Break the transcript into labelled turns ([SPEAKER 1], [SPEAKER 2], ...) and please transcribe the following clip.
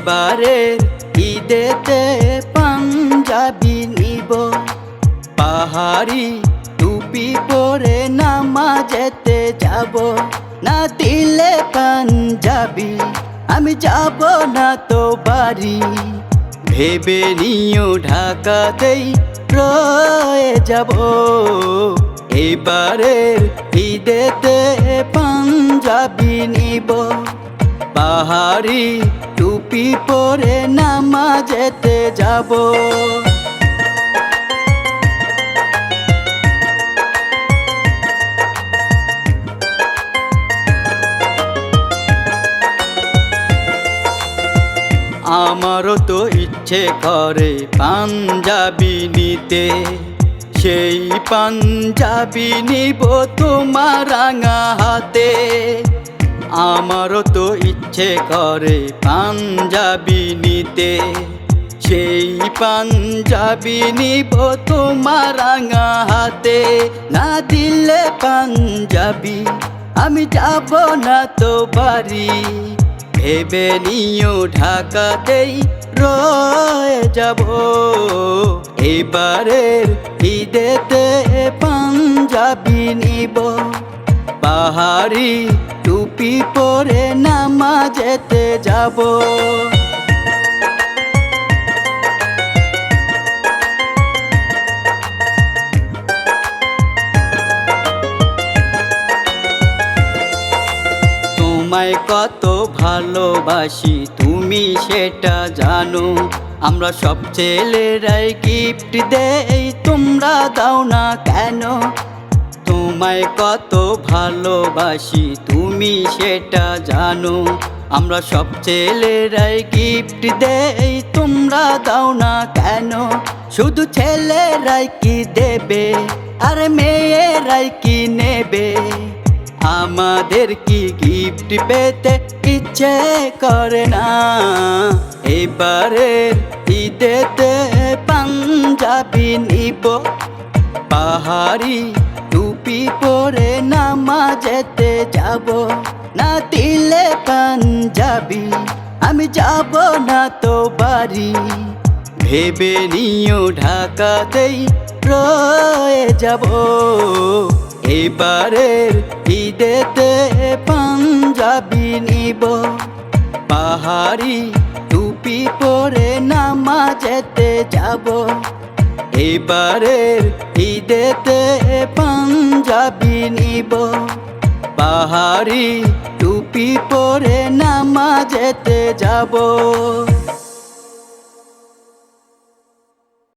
[SPEAKER 1] এবারের ঈদেতে পাঞ্জাবি নিব, পাহাড়ি টুপি পরে নামাজেতে যাব। না দিলে পাঞ্জাবি আমি যাব না তো বাড়ি, ভেবে নিও ঢাকাতেই রয়ে যাব। এবারের ঈদেতে পাঞ্জাবি নিব, পাহাড়ি টুপি পরে নামাজেতে যাব। আমারও তো ইচ্ছে করে পাঞ্জাবি নিতে, সেই পাঞ্জাবি নিব তোমার রাঙা হাতে। আমারও তো ইচ্ছে করে পাঞ্জাবি নিতে, সেই পাঞ্জাবি নিব তোমার রাঙা হাতে। না দিলে পাঞ্জাবি আমি যাব না তো বাড়ি, ভেবে নিও ঢাকাতেই রয়ে যাব। এবারের ঈদেতে পাঞ্জাবি নিব, পাহাড়ি টুপি পরে নামাজেতে যাব। তোমায় কত ভালোবাসি তুমি সেটা জানো, আমরা সব ছেলেরাই গিফট দেই তোমরা দাও না কেন। তোমায় কত ভালোবাসি তুমি সেটা জানো, আমরা সব ছেলেরাই গিফট দেই তোমরা দাও না কেন। শুধু ছেলেরাই কি দেবে আর মেয়েরাই কি নেবে, আমাদের কি গিফট পেতে ইচ্ছে করে না। এবারের ঈদেতে পাঞ্জাবি নিব, পাহাড়ি টুপি পরে নামাজেতে যাব। না দিলে পাঞ্জাবি আমি যাব না তো বাড়ি, ভেবে নিও ঢাকাতেই রয়ে যাব। এবারের ঈদেতে পাঞ্জাবি নিব, পাহাড়ি টুপি পরে নামাজেতে যাব। এবারের ঈদেতে পাঞ্জাবি নিব, পাহাড়ি টুপি পরে নামাজেতে যাব।